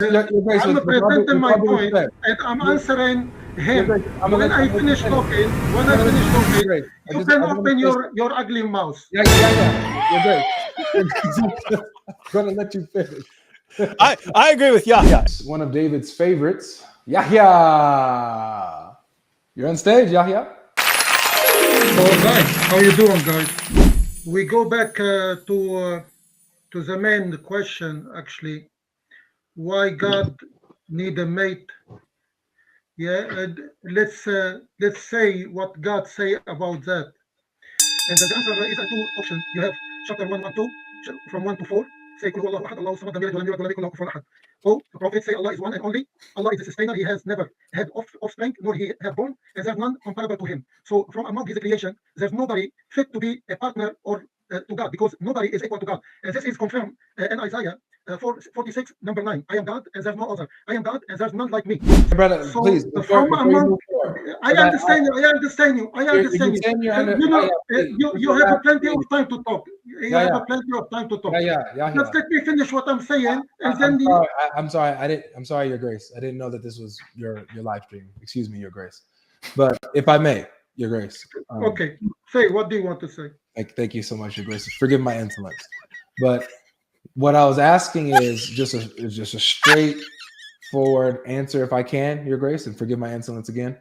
I'm presenting my point, and I'm answering him. When I finish talking, you can open your ugly mouth. You're great. I'm gonna let you finish. I agree with Yahya. One of David's favorites, Yahya. You're on stage, Yahya. So guys, how you doing, guys? We go back to the main question, actually. Why God need a mate? Yeah, and let's say what God say about that. And the answer is a two option. You have chapter 112 from 1 to 4. Say Qul huwallahu ahad, Allahu samad, lam yalid wa lam yulad wa lam yakul lahu kufuwan ahad. Oh, the prophet say Allah is one and only. Allah is the sustainer. He has never had offspring, nor he have born, and there's none comparable to him. So from among his creation, there's nobody fit to be a partner or to God, because nobody is equal to God. And this is confirmed in Isaiah 46, number 9. I am God, and there's no other. I am God, and there's none like me. Brother, So please, from among, I understand you. You have plenty of time to talk. You have plenty of time to talk. Just let me finish what I'm saying, and then I'm sorry. I'm sorry, Your Grace. I didn't know that this was your live stream. Excuse me, Your Grace. But if I may, Your Grace. Okay. Say, what do you want to say? Thank you so much, Your Grace. Forgive my insolence. But what I was asking is just a straightforward answer, if I can, Your Grace, and forgive my insolence again.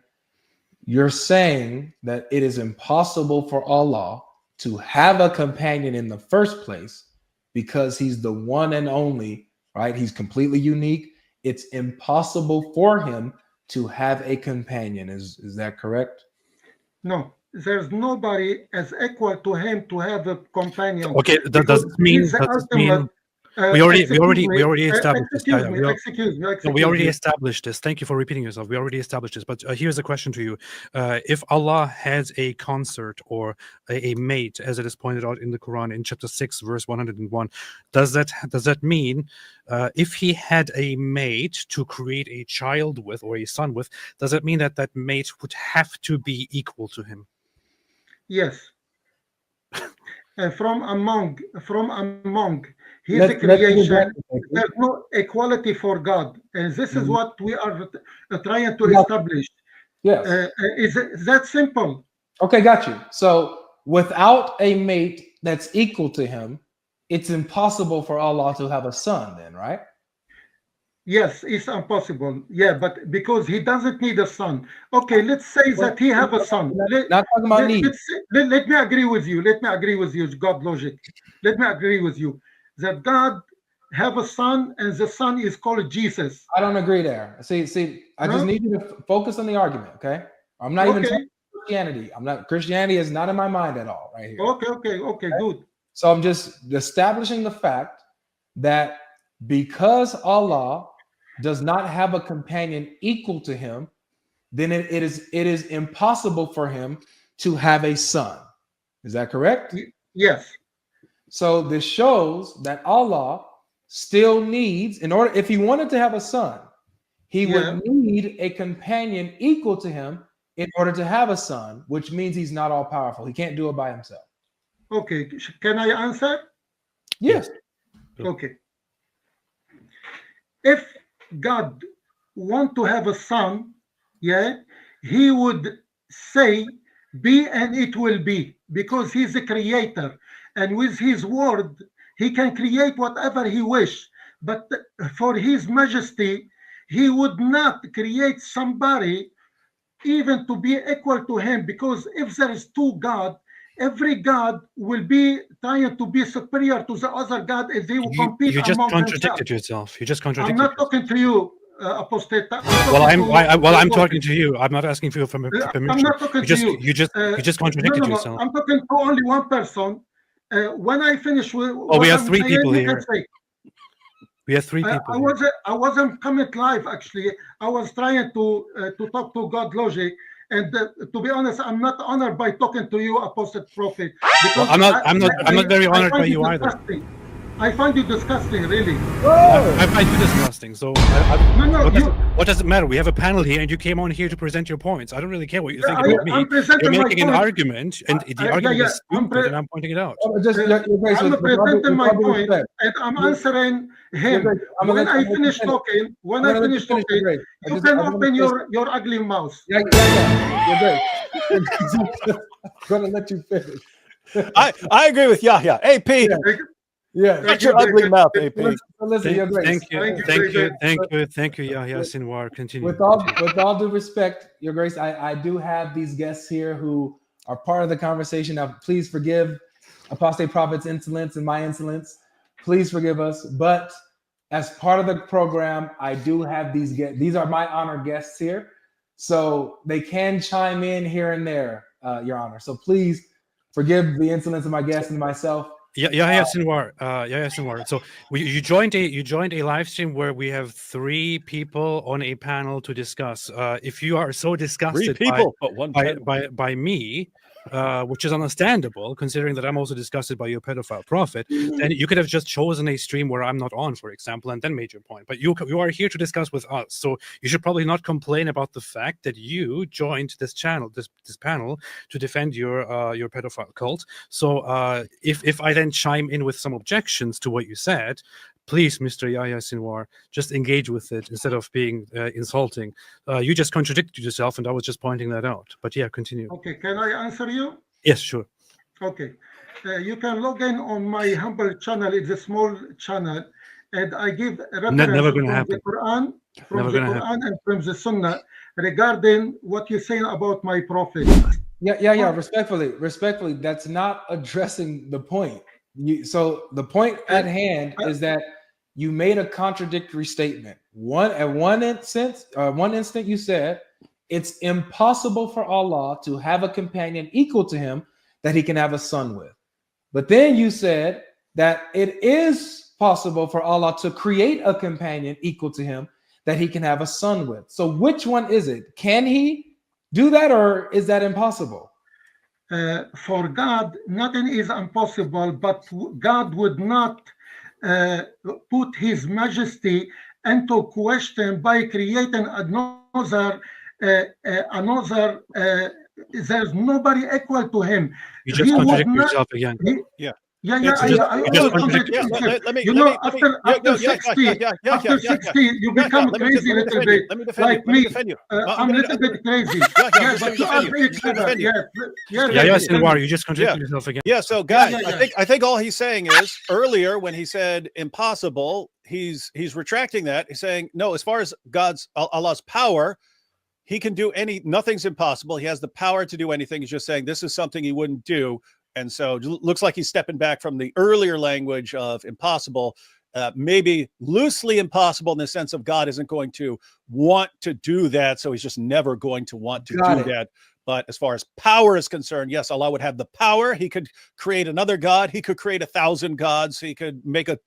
You're saying that it is impossible for Allah to have a companion in the first place because he's the one and only, right? He's completely unique. It's impossible for him to have a companion. Is that correct? No, there's nobody as equal to him to have a companion. Okay, does it mean we already established this. Excuse me. We already established this. Thank you for repeating yourself. We already established this. But here's a question to you: if Allah has a consort or a mate, as it is pointed out in the Quran in chapter 6, verse 101, does that mean if he had a mate to create a child with or a son with, does that mean that mate would have to be equal to him? Yes. From among his creation, there's no equality for God, and this is what we are trying to establish. Yes. Is that simple? Okay, got you. So without a mate that's equal to him, it's impossible for Allah to have a son then, right? Yes, it's impossible. Yeah, but because he doesn't need a son. Okay, let's say that he have a son. Not talking about need. Let me agree with you. God logic. Let me agree with you that God have a son, and the son is called Jesus. I don't agree there. See, I just need you to focus on the argument, okay? I'm not even talking about Christianity. Christianity is not in my mind at all right here. Okay, good. So I'm just establishing the fact that because Allah does not have a companion equal to him, then it is impossible for him to have a son. Is that correct? Yes. So this shows that Allah still needs, if he wanted to have a son, he would need a companion equal to him in order to have a son, which means he's not all powerful. He can't do it by himself. Okay. Can I answer? Yes. Okay. If God want to have a son, he would say, be and it will be, because he's the creator. And with his word, he can create whatever he wish. But for his majesty, he would not create somebody even to be equal to him, because if there is two God, every God will be trying to be superior to the other God as they will compete. You just among contradicted themselves. yourself. You just contradicted. I'm not talking to you, apostate. I'm talking to you. I'm not asking for your permission. I'm not talking to you. You just contradicted yourself. I'm talking to only one person. When I finish with, we have three people here. We have three people. I wasn't coming live actually. I was trying to talk to God logic. And to be honest, I'm not honored by talking to you, Apostle Prophet. Well, I'm not very honored by you either. I find you disgusting, really. I find you disgusting. So No, what does it matter? We have a panel here, and you came on here to present your points. I don't really care what you think about me. I'm presenting You're my making an point. argument, and the argument is stupid, and I'm pointing it out. Just, Your Grace, I'm with all presenting due my point, respect. and I'm answering him. Grace, I'm When gonna I let you finish finish. talking, I'm gonna let you finish, Your Grace. you I'm can gonna open finish. your ugly mouth. Yeah. Your Grace. I'm gonna let you finish. I agree with Yahya. AP, Yeah. shut your ugly mouth, AP. Listen, Your Grace. Thank you, Yahya Sinwar. Continue. With all due respect, Your Grace, I do have these guests here who are part of the conversation. Now, please forgive Apostate Prophet's insolence and my insolence. Please forgive us. But as part of the program, I do have these guests. These are my honored guests here. So they can chime in here and there, Your Honor. So please forgive the insolence of my guests and myself. Yahya Sinwar. So you joined a live stream where we have 3 people on a panel to discuss. If you are so disgusted 3 people, but one by me, which is understandable considering that I'm also disgusted by your pedophile prophet, then you could have just chosen a stream where I'm not on, for example, and then made your point. But you are here to discuss with us, so you should probably not complain about the fact that you joined this panel to defend your pedophile cult. So if I then chime in with some objections to what you said, please, Mr. Yahya Sinwar, just engage with it instead of being insulting. You just contradicted yourself, and I was just pointing that out. But yeah, continue. Okay, can I answer you? Yes, sure. Okay. You can log in on my humble channel. It's a small channel, and I give reference from the Quran, and from the Sunnah regarding what you're saying about my prophet. Yeah. Respectfully, that's not addressing the point. So the point at hand is that you made a contradictory statement. One instant you said it's impossible for Allah to have a companion equal to him that he can have a son with. But then you said that it is possible for Allah to create a companion equal to him that he can have a son with. So which one is it? Can he do that, or is that impossible? For God, nothing is impossible, but God would not put his majesty into question by creating another. There's nobody equal to him. You just contradict yourself again. After 60, you become crazy a little bit. Like me, I'm a little bit crazy. But you are very clever. Yes, Sinwar, you just contradict yourself again. Yeah, so guys, I think all he's saying is earlier when he said impossible, he's retracting that. He's saying no, as far as Allah's power, he can do nothing's impossible. He has the power to do anything. He's just saying this is something he wouldn't do. And so it looks like he's stepping back from the earlier language of impossible, maybe loosely impossible in the sense of God isn't going to want to do that. So he's just never going to want to do that. But as far as power is concerned, yes, Allah would have the power. He could create another God. He could create 1,000 gods. He could make a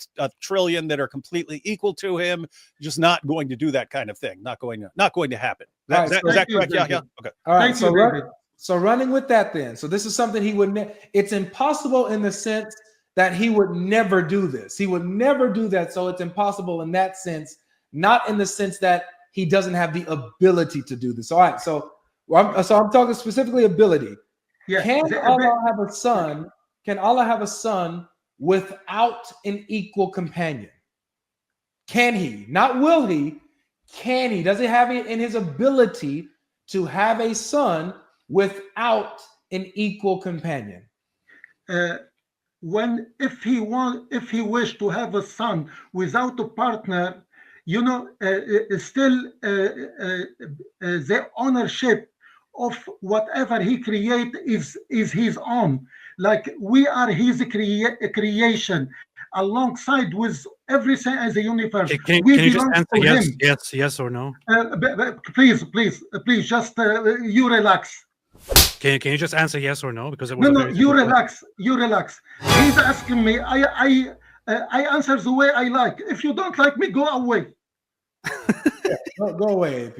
trillion that are completely equal to him. Just not going to do that kind of thing. Not going to happen. Is that correct? Yeah. Okay. All right. So running with that then. So this is something he would it's impossible in the sense that he would never do this. He would never do that. So it's impossible in that sense, not in the sense that he doesn't have the ability to do this. All right. So I'm talking specifically ability. Yeah. Can Allah have a son? Can Allah have a son without an equal companion? Can he? Not will he? Can he? Does he have it in his ability to have a son without an equal companion? If he wished to have a son without a partner, still the ownership of whatever he create is his own. Like we are his creation, alongside with everything as a universe. Can you just answer yes or no? Please, just you relax. Can you just answer yes or no? Because you relax. He's asking me. I answer the way I like. If you don't like me, go away. Go away, AP.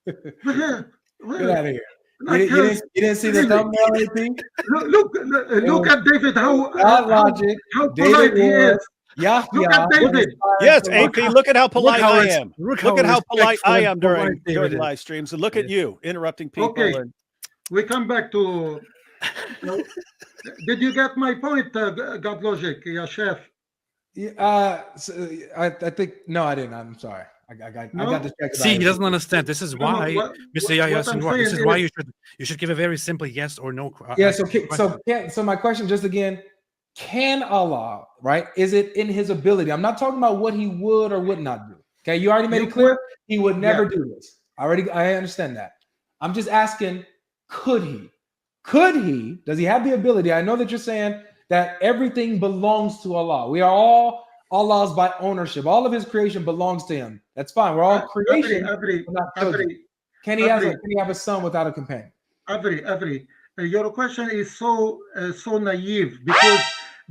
Get out of here. Like, You didn't see the really. thumbnail, AP? Look at David, Without logic, how David polite he Ward, is. Yahya. Look at David. Yes, for AP, life. look at how polite how I res- am. look Look how at how polite respectful I and am polite during David is. live streams. And look at Yes. you interrupting people. Okay. And We come back to. Did you get my point, God Logic, yeah, chef? I think no, I didn't. I'm sorry. I got distracted. See, he by doesn't understand. This is No, why, Mr. Yahya what I'm Sinwar, this saying is why is- you should give a very simple yes or no. Yeah. So my question, just again, can Allah, right? Is it in His ability? I'm not talking about what He would or would not do. Okay, you already made it clear He would never do this. I understand that. I'm just asking, could He? Could He? Does He have the ability? I know that you're saying that everything belongs to Allah. We are all Allah's by ownership. All of His creation belongs to Him. That's fine. We're all creation. Can He have a son without a companion? Your question is so naive, because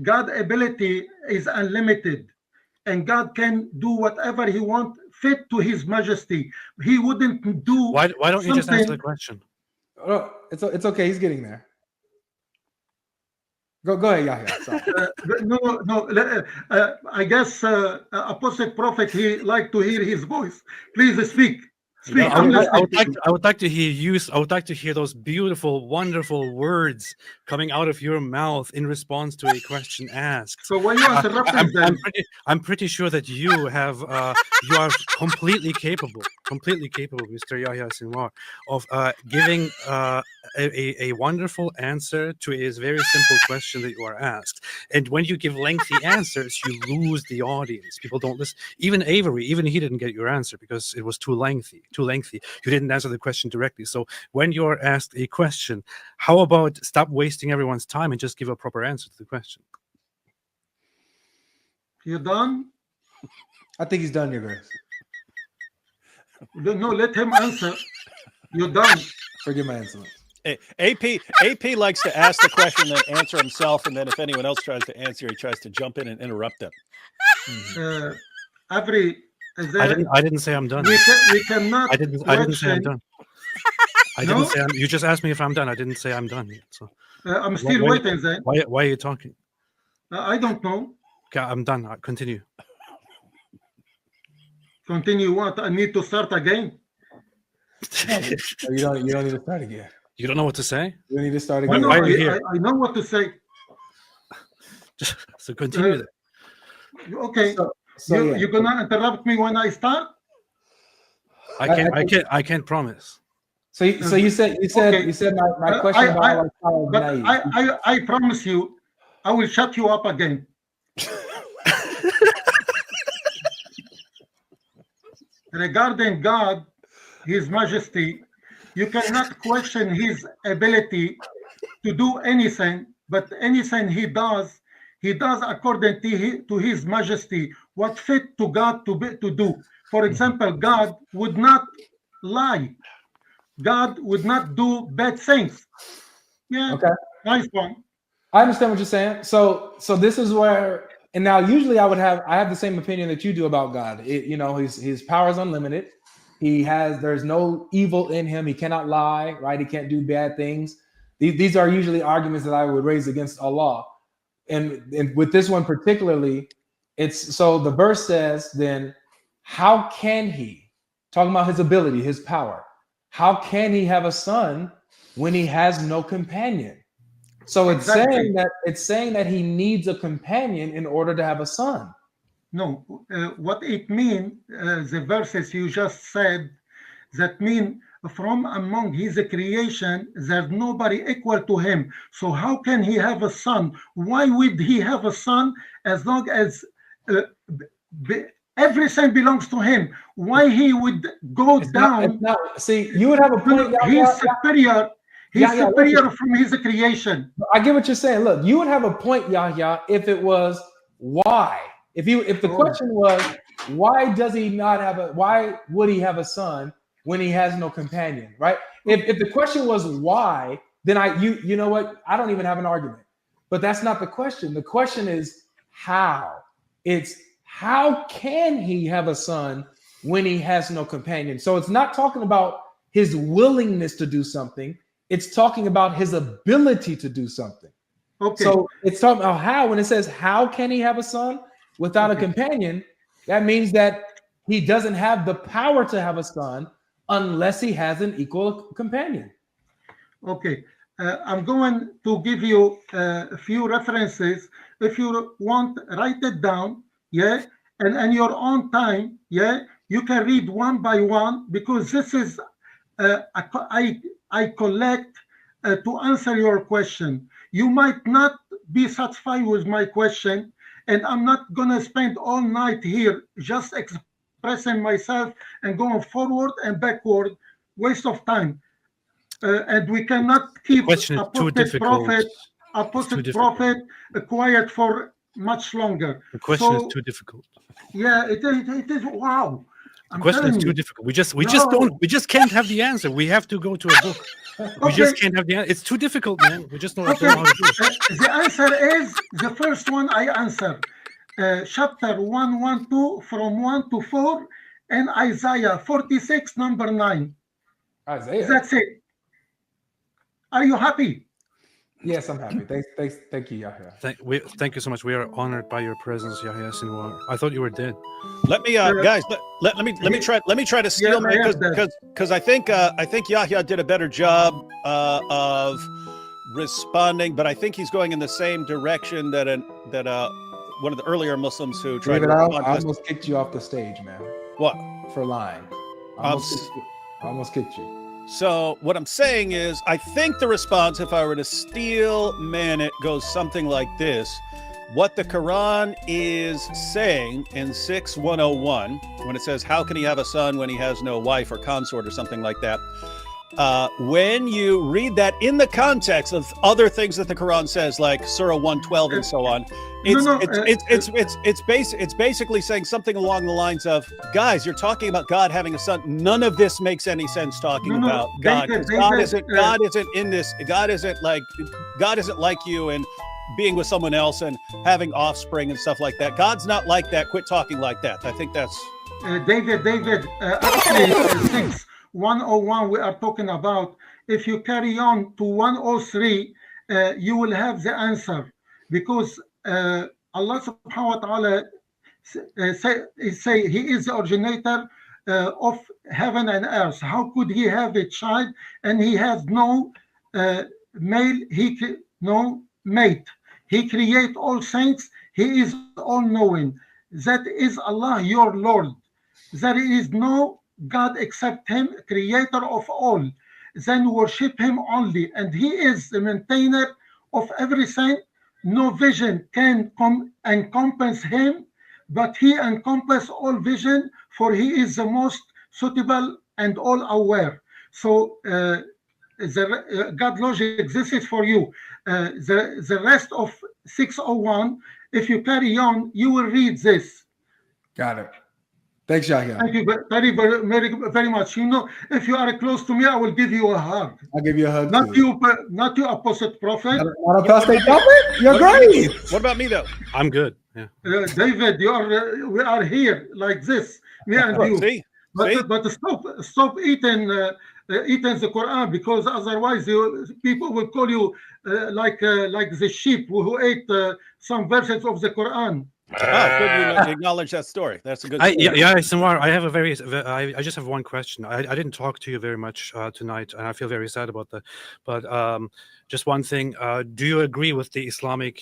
God's ability is unlimited, and God can do whatever He wants, fit to His majesty. He wouldn't do. Why don't you just answer something- the question? Oh, it's okay. He's getting there. Go ahead, Yahya. Sorry. No. I guess Apostle Prophet, he like to hear his voice. Please speak. Speak. I would like to hear you. I would like to hear those beautiful, wonderful words coming out of your mouth in response to a question asked. So why you interrupting them? I'm pretty sure that you have you are completely capable, Mr. Yahya Sinwar, of giving a wonderful answer to a very simple question that you are asked. And when you give lengthy answers, you lose the audience. People don't listen. Even Avery, even he didn't get your answer because it was too lengthy. You didn't answer the question directly. So when you're asked a question, how about stop wasting everyone's time and just give a proper answer to the question? You done? I think he's done, Your Grace. No, let him answer. You done? Forgive my insolence. AP likes to ask the question, then answer himself, and then if anyone else tries to answer, he tries to jump in and interrupt them. I didn't say I'm done. We cannot. I didn't say I'm done. I didn't say you just asked me if I'm done. I didn't say I'm done yet. So I'm still waiting. Then why are you talking? I don't know. Okay, I'm done. Continue. Continue what? I need to start again. You don't need to start again. You don't know what to say? You need to start again. Why are you here? I know what to say. So continue. Okay. You're gonna interrupt me when I start? I can't promise. So you said my question about I promise you, I will shut you up again. Regarding God, His Majesty, you cannot question His ability to do anything, but anything He does according to His Majesty, what fit to God to do. For example, God would not lie. God would not do bad things. Yeah. Okay. Nice one. I understand what you're saying. So this is where, and now usually I have the same opinion that you do about God. His power is unlimited. There's no evil in Him. He cannot lie, right? He can't do bad things. These are usually arguments that I would raise against Allah. And with this one particularly, it's so the verse says, then how can He, talking about His ability, His power, how can He have a son when He has no companion? So it's saying that He needs a companion in order to have a son. No, what it means, the verses you just said, that mean from among His creation, there's nobody equal to Him. So how can He have a son? Why would He have a son as long as everything belongs to Him? Why He would go down? See, you would have a point. He's superior. He's superior from His creation. I get what you're saying. Look, you would have a point, Yahya, if it was why. If the question was why would He have a son when He has no companion, right? If the question was why, then you know what? I don't even have an argument. But that's not the question. The question is how. It's how can He have a son when He has no companion? So it's not talking about His willingness to do something. It's talking about his ability to do something. Okay. So it's talking about how, when it says, how can he have a son without a companion? That means that he doesn't have the power to have a son unless he has an equal companion. Okay. I'm going to give you a few references. If you want, write it down. Yeah. And in your own time, yeah, you can read one by one, because this is I collect to answer your question. You might not be satisfied with my question, and I'm not gonna spend all night here just expressing myself and going forward and backward. Waste of time. And we cannot keep Question is too difficult. apostate prophet quiet for much longer. The question is too difficult. Yeah, it is. Wow. The question is too difficult. We just can't have the answer. We have to go to a book. We just can't have the answer. It's too difficult, man. We just don't know how to do it. The answer is the first one I answered. Chapter 112 from 1 to 4 and Isaiah 46 number 9. Isaiah. That's it. Are you happy? Yes, I'm happy. Thank you, Yahya. Thank you so much. We are honored by your presence, Yahya Sinwar. I thought you were dead. Let me, guys. Let me try to steal man, because I think Yahya did a better job of responding, but I think he's going in the same direction that one of the earlier Muslims who tried David, to I respond. almost kicked you off the stage, man. What? For lying. I almost kicked you. So what I'm saying is, I think the response, if I were to steal man, it goes something like this. What the Quran is saying in 6:101, when it says, how can he have a son when he has no wife or consort or something like that? When you read that in the context of other things that the Quran says, like Surah 112 and so on, it's basically saying something along the lines of, guys, you're talking about God having a son. None of this makes any sense talking about God. God isn't in this. God isn't like you and being with someone else and having offspring and stuff like that. God's not like that. Quit talking like that. I think that's David. Actually, 101 we are talking about. If you carry on to 103, you will have the answer, because Allah subhanahu wa ta'ala say he is the originator of heaven and earth. How could he have a child and he has no no mate? He create all things. He is all knowing. That is Allah, your Lord. There is no God except him, creator of all. Then worship him only, and he is the maintainer of everything. No vision can encompass him, but he encompasses all vision, for he is the most suitable and all aware. So God logic, this is for you. The rest of 601, if you carry on, you will read this. Got it. Thanks, Yahya. Thank you very much. You know, if you are close to me, I will give you a hug. I'll give you a hug. Not you, apostate prophet. Not apostate prophet? You're great. What about me, though? I'm good. Yeah. David, we are here like this, me and you. See? But stop eating the Quran, because otherwise people will call you like the sheep who ate some verses of the Quran. Oh, good. You acknowledge that story. That's a good story. Sinwar, I just have one question. I didn't talk to you very much tonight, and I feel very sad about that. But just one thing. Do you agree with the Islamic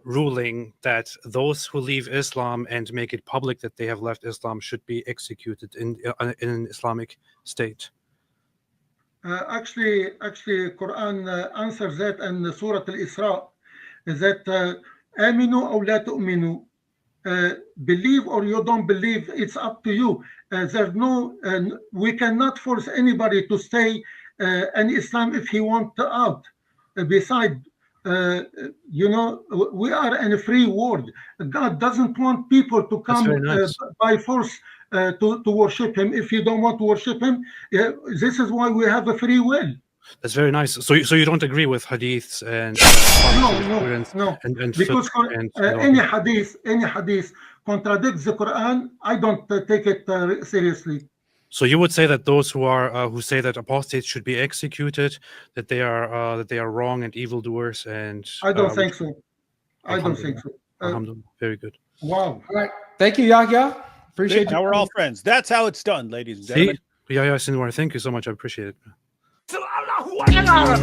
ruling that those who leave Islam and make it public that they have left Islam should be executed in an Islamic state? Actually, Quran answers that in Surah Al-Isra, that Aminu aw la tu'minu, believe or you don't believe, it's up to you. There's no, we cannot force anybody to stay in Islam if he wants out. Besides, we are in a free world. God doesn't want people to come by force to worship him. If you don't want to worship him, this is why we have a free will. That's very nice. So you don't agree with hadiths and no. Because any hadith contradicts the Quran. I don't take it seriously. So you would say that those who say that apostates should be executed, that they are wrong and evildoers, and I don't think so. I don't think so. Alhamdulillah. Very good. Wow. All right. Thank you, Yahya. Appreciate Now you. we're all friends. That's how it's done, ladies and See, gentlemen. Yahya Sinwar, thank you so much. I appreciate it. Allahu Akbar.